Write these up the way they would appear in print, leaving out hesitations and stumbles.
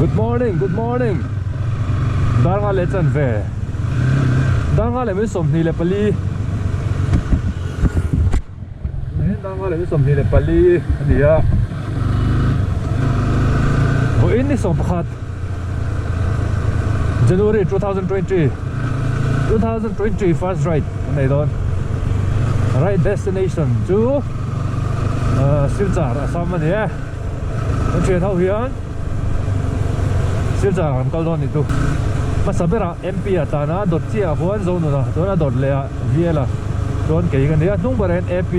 Good morning. Darnga le chan ve. Darnga le mi som ni le pali. Darnga le mi som ni le pali dia. Bo in ni som pakhat. January 2020. 2020 first ride. Nei don. Right destination to Silchar Assam ania. Con chuyện thâu hiền. Silchar kan kal don itu. Masabera MP atana dot chia huan zone na. Dona dot le viela. Don ke kan dia tung baren AP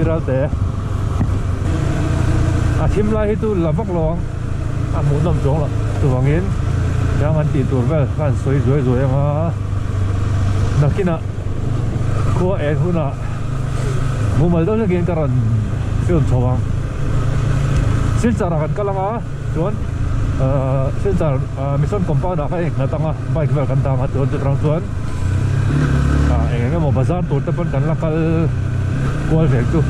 ralte. A thim lai hi tu lavak long. A mu nom jong la. Tu avangin. Yang an ti tur vel kan soi ma. Nakina ko huna. Mumal daw lagi karon film chawang. Silchar kan kalanga tuan Silchar mission compound kai ngatanga bike vel kan tanga tuan terang tuan. Engenge mo bazar tur tepan kan lakal kual vek tu.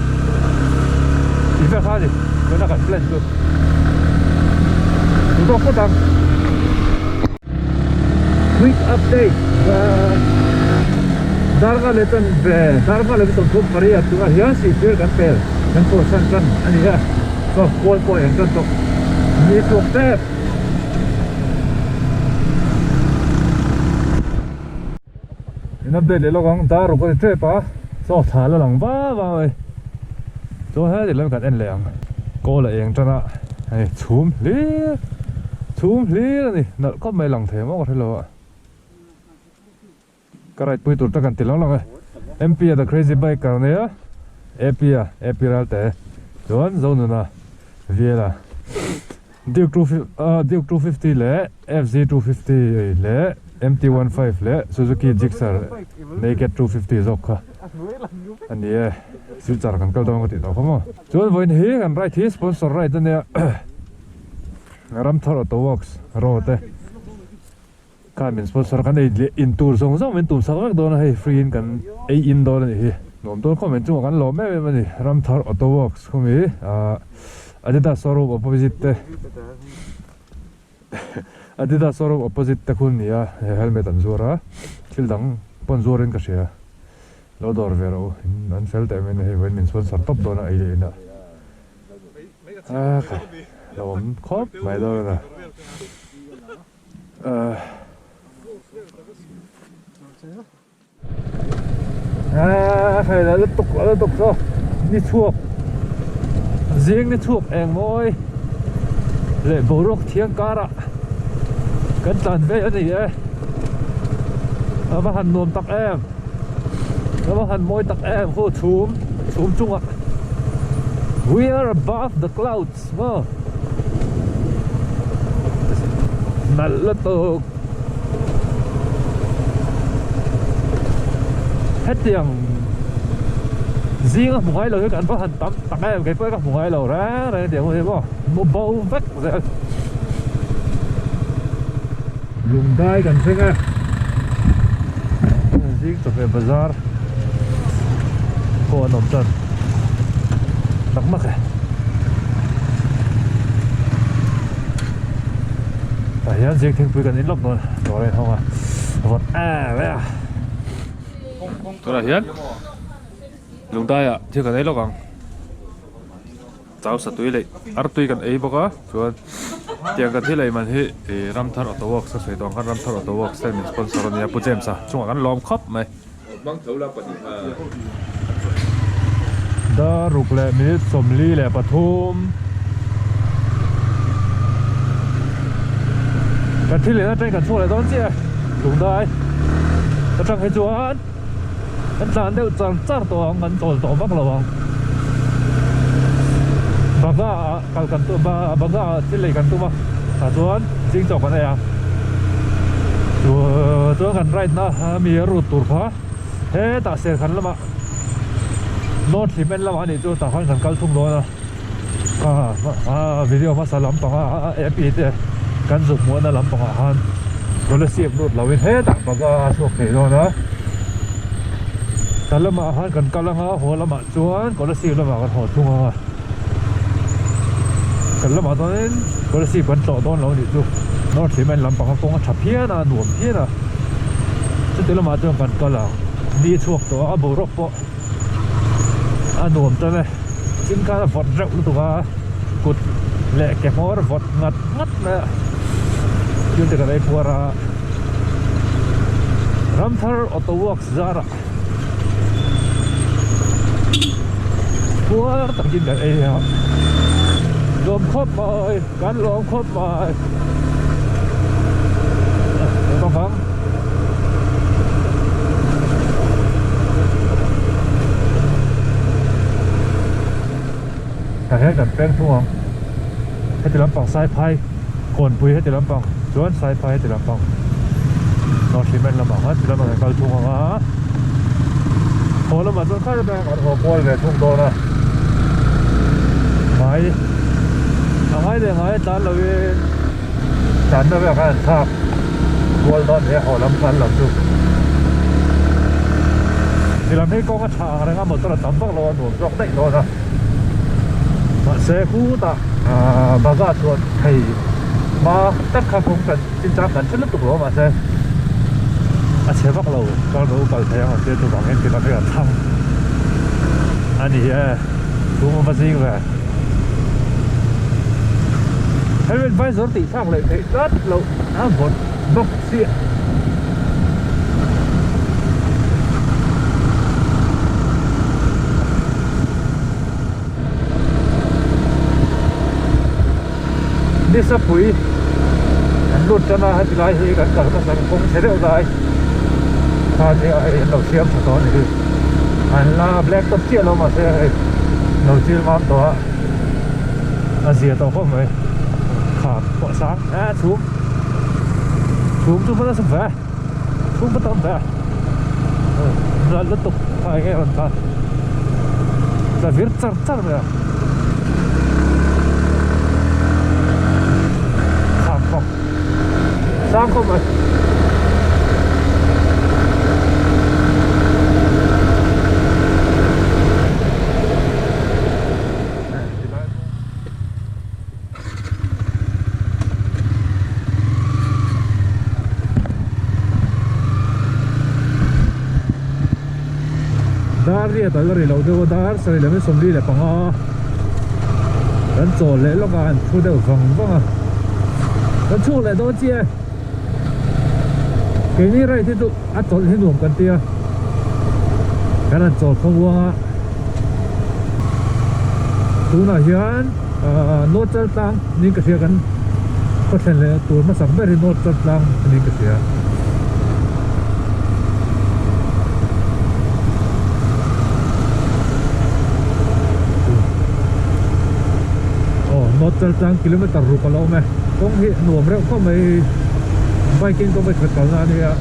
Ife khali kena kan plan tu. Tu ko tang. Quick update. Darga letan be darga letan खूप मरी अब तुम यहाँ से फिर कर पे kan po san kan ani ya so kual po yang kan to ni to tep ina be le lo gang dar ko te pa so tha lo lang ba oi so ha de lam kan en leang ko la eng tana ai chum li ni na ko mai lang the mo ko thelo karai pui tur ta kan tilang lang MP the crazy bike kar ne ya AP ralte don zone na viela deuh 250 le FZ 250 le MT15 le Suzuki Gixxer naked 250 zokha ani Silchar kan kal dong ko ti to mo chon voin hi kan right hi sponsor right ne Ramthar Auto Works rote kamin sponsor kan ei in tour song men tum sak don hai free in kan ei in do ni hi nom ton comment chu kan lo me ni Ramthar Auto Works khumi Adidas showroom opposite te khun ni a helmet an zura thildang pon zurin ka sia lo dor vero an sel te men he wen min sponsor top don a ei na lom khop mai do na hay là tiếp tục rồi đi chuộc riêng đi chuộc em ngồi để bổ rốc thiên cá ạ cẩn thận về cái gì ấy mà hành nồm tắc em mà hành môi tắc em khô chúm chung ạ we are above the clouds mà nalla to hết tiền riêng một hai lầu cái có hành tắm tặng em cái có một hai lầu ra đây tiền có thể có một bầu vắt rồi lùng đai cần xem à riêng chụp về bazar cô nằm chân đắng mắc à hiện riêng thêm quý cần ít lốc rồi đây không à còn đấy à tôi là hiến lùng tay à chưa cần ấy lo còn cháu sát túi lại ar túi cần ấy bốc á chuan tiền cần thế này mà thì Ramthar Auto Works sẽ phải đón Ramthar Auto Works sẽ mình sponsor này Pujem sa chung là lom khop mày đã rục lệ mít sôm ly lệ Pathum cần thế này nó trên cần chung lại đón chia lùng tay nó chẳng hay chuan kan san deuh char to kan tol to bak lawang baga kal kan tu baga tilei kan tu ma ta chuan jing chok kan ya chu kan right na mi ru tur pha he ta ser khan lama not himen lama ni chu ta kan kal thung lo na video ma salam pa epi te kan zu mo na lam pa han ko le siep lut lawin he ta baga chok ne lo na lama han kan kalanga ho lama chuan ko la si lama kan ho thunga kan lama tonin có sĩ vẫn tổ đón lâu đi chú nó chỉ mình làm bằng công chập phía na nuông phía na chứ từ lúc mà tôi vẫn có là đi thuộc đó bồ rốc bộ nuông tới này chính cái là vọt rộng luôn tụi ba cột lẹ kẹp mỏ vọt ngắt ngắt nè chuyên từ cái này qua ra Ramthar auto works zara qua tận trên đây lom khóp bài cán lom khóp bài con vắng cả hết đặt pen xuống hết từ lắm bằng sai phai cồn bùi hết từ lắm bằng chuan sai phai hết từ lắm bằng nó chỉ mình làm bằng hết từ lắm bằng cái thùng á hồ lắm mà tôi thấy là còn hồ bôi về thùng đồ nè máy để máy tán là vì tán nó về cái tháp bôi đó để hồ lắm tán làm chút thì làm mấy con cái thang này ngắm một tờ tấm bắc lo nổ rộng đấy rồi nè mà xe cũ ta bà ra chuột thì mà tất cả cũng cần chính xác cần chất lượng tục mà xe xe bắc lầu con nó bảo thế mà xe tụi bọn em thì nó phải là thăng anh thì cũng mà gì về hay bên vai gió tỷ thang lại thấy rất lâu một bốc xịn đi sắp bụi anh lút cho nó hết lại thì cả nó sẽ không thể đâu lại thôi thì anh đầu tiên phải có này anh là black top chia đâu mà sẽ đầu tiên mang đó anh gì tao không vậy khám bỏ sáng xuống vẫn là sắp về xuống bắt đầu về là liên tục hai cái lần ta là viết chặt vậy sáng không rồi dar đi tới cái lâu đâu dar sai là mấy sông đi là bằng à đánh trộn lấy lúc anh thu được vòng à đánh thu lại đâu chứ cái này rồi thì tụi ăn trộn thì nuông cần tiền cái là trộn không uống tụi nào hiền nốt chân tăng nên cái gì cần có thể là tụi mà sắm về thì nốt chân tăng nên cái gì nốt chân tăng km rưỡi cả lâu mà không hiện nuông rồi không mấy biking có mấy khởi ra đi ạ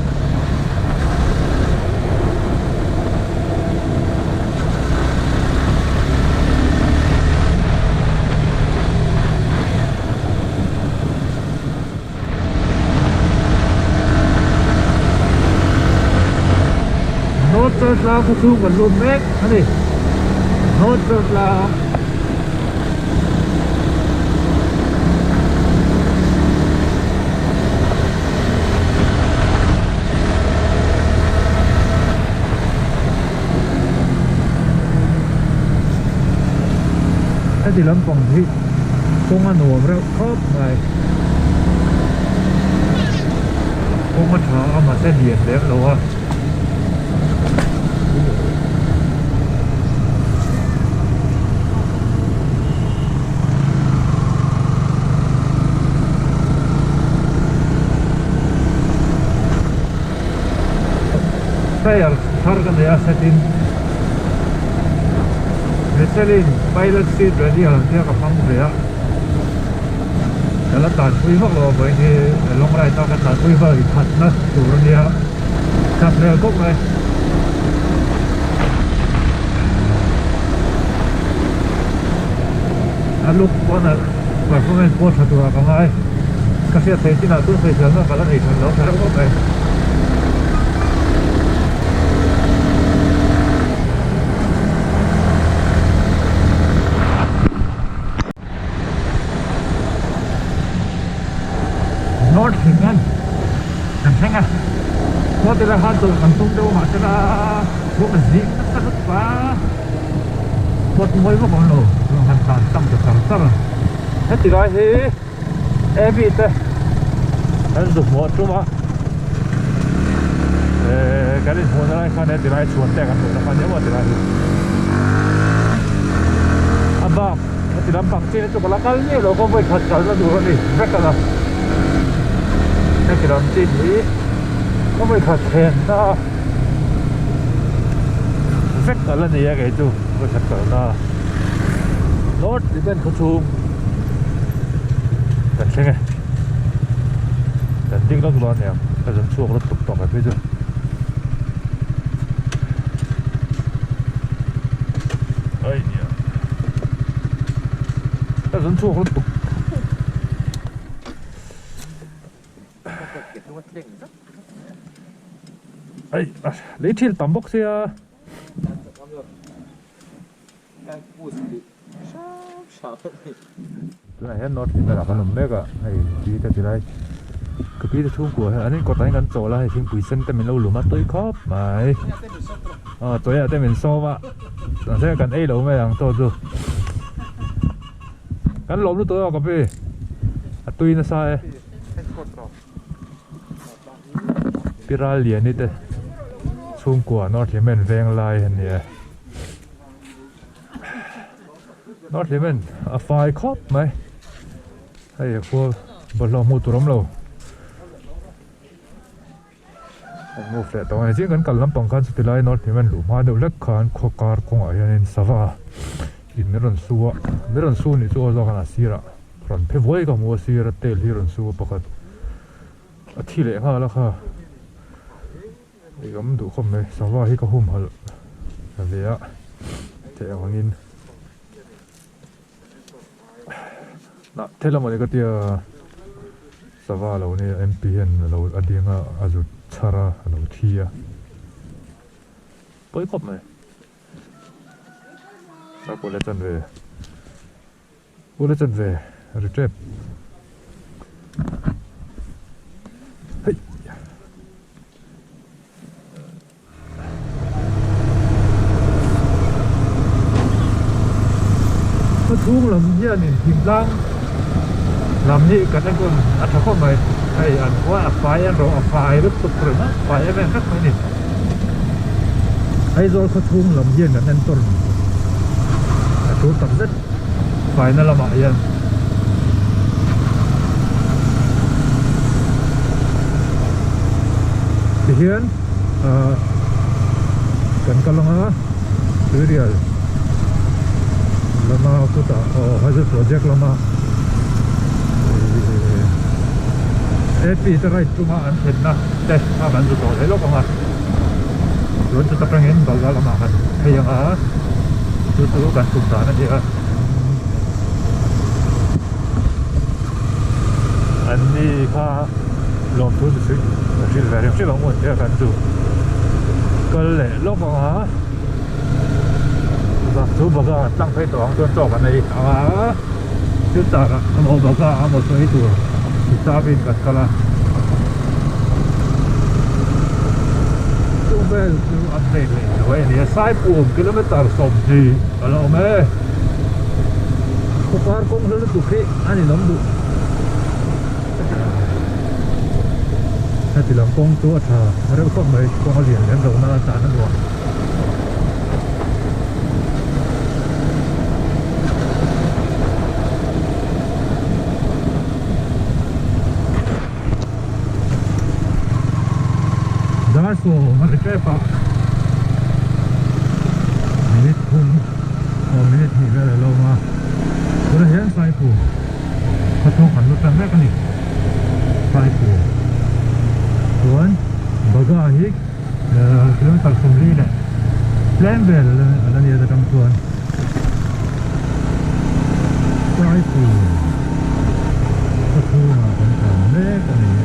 nốt chân là có thu gần luôn mét anh đi nốt chân là thì lắm còn thì không ăn uống rồi khớp này không có thở mà sẽ điện đẹp đâu à saya harga dia setin Selling pilot seat ready là theo cả phong về á, cái là tàn quy hoặc là vậy thì long này tao cái tàn quy vời thật nó chủ rồi đi á, thật là cốc này, lúc con là phải có nên mua thật là cái này, cái xe thấy thế nào tôi phải sớm là cái là này thật nó phải cốc này. kan tung đâu mà thế là buộc là gì nó rất quá một mỗi một con lô lòng hành tàn tâm được thằng sao hết thì nói thế em bị thế anh dùng một chút mà cái này muốn nói cái này thì nói chuẩn thế kan nó kan nhớ mà thì nói abang thì làm bằng trên chỗ là cái gì rồi có phải thật sự là đủ rồi đi rất là cái làm trên đi có phải thật hèn đó rất là nhiều cái chú phải thật sự là nó đi bên không chung thật chứ nghe thật tiếng nó luôn nè cái dân chuông nó tục tục ở phía dưới ấy nhỉ cái dân chuông nó tục ấy lấy thiên tầm bốc xe này hết nó thì là phần mẹ cả hay đi theo thì đây cái kia chung của anh ấy có tay ngắn chỗ là hay xin quỷ sinh tại mình lâu lùm mắt tôi khóc mà tôi ở đây mình so mà tôi sẽ cần ấy lâu mấy thằng tôi rồi cắn lốm tôi vào cà phê tuy nó sai Tuirial liền đi đây chung của nó thì mình veng lại nè nó thì mình phải khóc mày hay cô bật lò mua tụi lắm lâu mua phải tao hay chỉ cần cầm lắm bằng căn sự lại nó thì mình đủ mà đâu lắc khăn khó car cũng ở đây sao vậy in mấy lần xua này xua do cái nào xí ra còn phải vui cái mua xí ra tê lần xua bạc thì lệ ha là ha cái đủ không này sao vậy cái hôm hả cái gì á thì avangin nè thế là một cái tia sava lâu này MPN lâu adiang azu chara lâu thia bơi cọp này sao cô lấy chân về retrieve hey nó thung làm gì này hình lang làm gì cái này còn thằng con mày hay ăn quá phải ăn rồi phải rất tốt rồi đó phải em rất mấy nè Aizawl có thung làm gì cái này còn chú tập rất phải nó làm vậy anh thì hiện cần cái lăng á Tuirial lama kita hay project lama Ep.1 cuma anten na test makan tu theilo kamat luôn kita pengen bagal makan yang tu kan sultan dia ani kha lom tu sih sih varian sih lom dia kan tu kalau lo kah chú baga tăng phải toán cho trò cái này chú ta nó baga một số ít tuổi thì ta bên cắt cala chú bé chú ăn này rồi này sai buồn km sống gì ở đâu mẹ có par cũng rất là tụt khi anh ấy lắm đủ thì làm công chúa thà nếu có mấy con liền đến đầu nó trả nó luôn so mereka minit pun minit ni lah lama sudah yang saya pun katakan lu tanda kan ni saya pun tuan bagah kilometer 9 dah plan bel ada ni ada kamu tuan saya pun katakan kan ni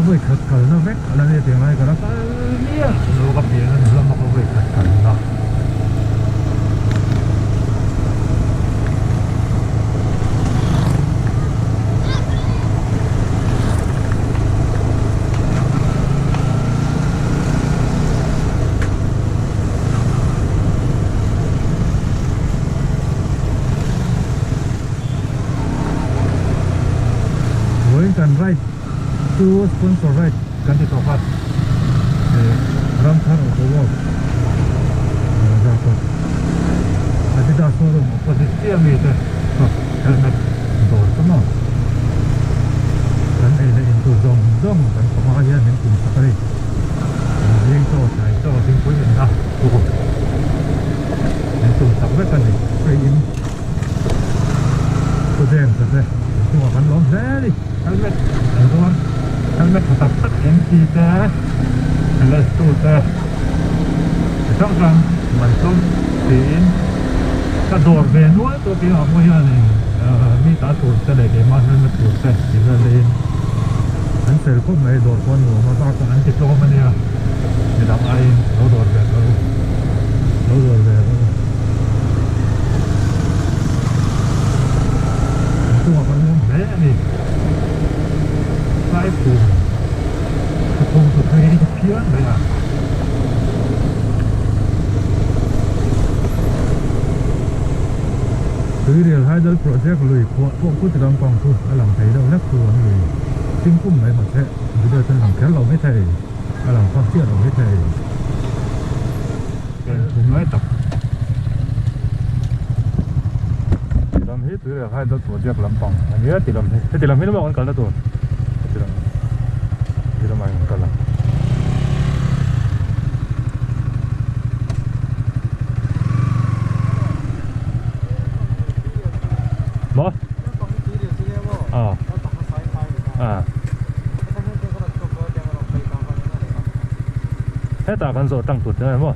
với thật cẩn nó vét là nên tiếng này cái nó nhiều gặp biển nó mà có về thật cẩn đó tu sponsor right kan ti tokat ram thar o go ra ko Adidas showroom opposite ti ami te helmet dor tama kan ai le into zong kan pama ya nin kum sakari ning to sai to ting pui na ko nin tum sakre kan ni free in to den to de to kan lom zeri helmet dor helmet tak tak mp te helmet to te sang sang man som tin ka dor ve nuai to ki ha mo ya ni mi ta tur te le ke ma helmet tur te ti ga le an sel ko mai dor kon no ma ta ko an ti to ma ne ni dam ai lo dor ve to kan mo ve ni sai pu ko to kai ni pia le ya Tuirial Aizawl project lui ko ku ti lam pang tu alam thei do lek tu an lui tim kum mai ma the video tan lam khel lo mai thei alam phak chia lo mai thei ken thum mai tak lam hi Tuirial Aizawl project lam pang ani ti lam hi lo kan kal na tu ti lam ai kal la Mo? Hết ta kan so tang tut na mo.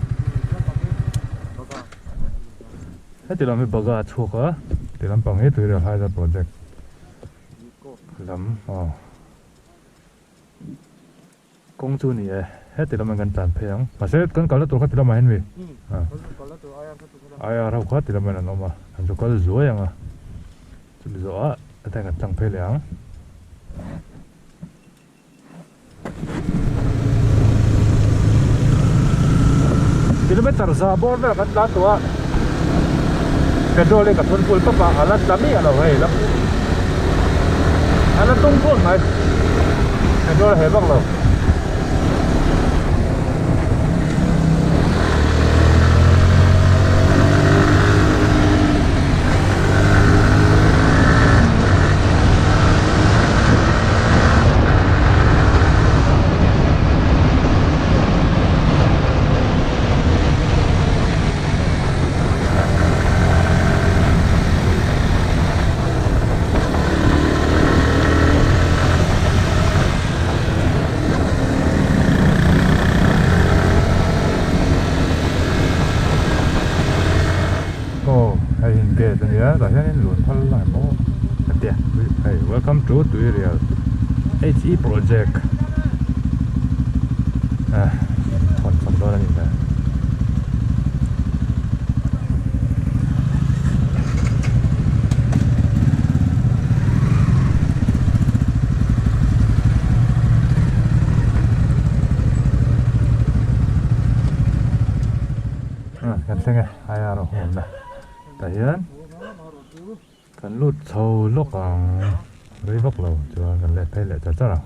Hết ti lam baga chuka ti lam pang he Tuirial Aizawl project lam kong chu ni hết ti lam kan tan pheng ma se kan kal tu khat ti lam hen wi ai ra khat ti lam na no ma an jo kal zo yang a chu zo a ta kan tang phe liang kilometer za bor na kan la to petrol ka thon pul pa pa ala dami ala hei la ala tung pul mai petrol he bak lo Welcome to Tuirial HE project. Còn sắp đó là gì đây? Kan xem ai ở hôm nay. Tại hiện kan lút sâu lúc với vóc lầu cho gần lệ thay lệ cho chắc nào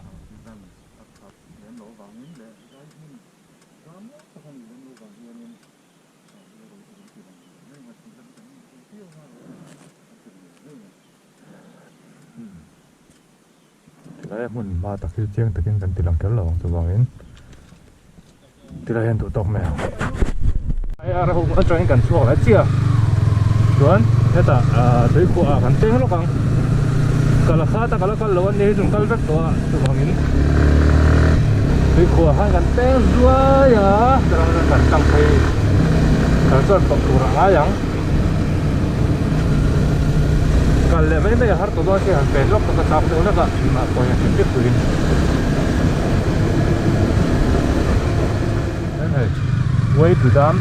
đấy muốn ba tắc chiên tắc chiên cần tiền làm kéo lầu cho avangin thì là hiện thủ tục mèo ai ra hôm nay cho anh cần suộc lại chưa tuan hết à tới khu gần tiếng lúc bằng kalau kata kalau lawan ni jung kal vet toa tu avangin ti ko ha kan teng dua ya terang kan tang kai kan son pak kurang ayang kal le mai har to do se han pe lok ka tap de na ka ma ko ya ti tuin hey way to dam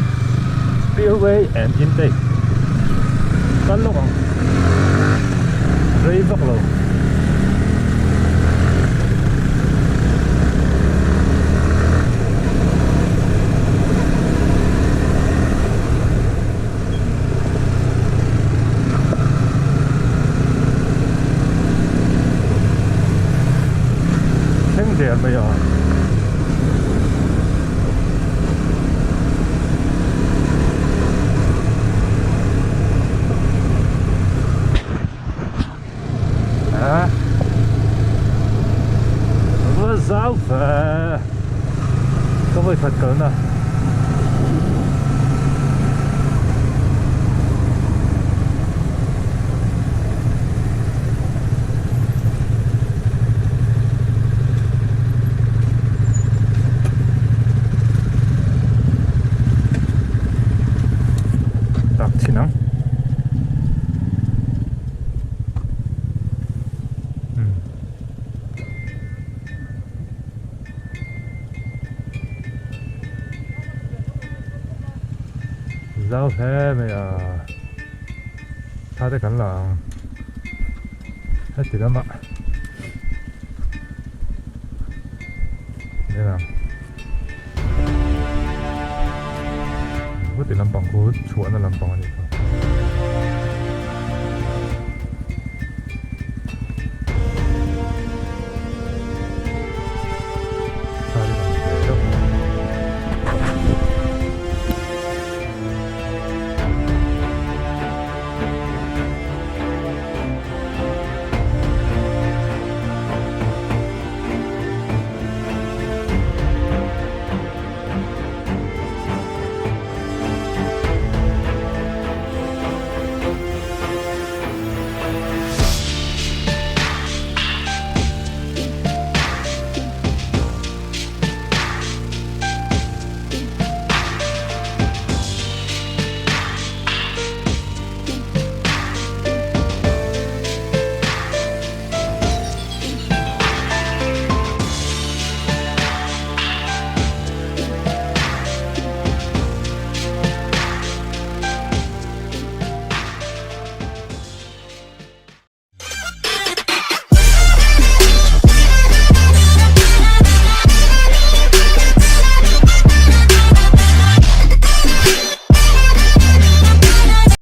spillway and intake kan lok rơi vóc lầu giáo phê có phải thật cỡ nào đặc chi năng giáo phê mày à ta đây cảnh là hết thì lắm ạ đây nào có thể làm bằng cố chuột là làm bằng gì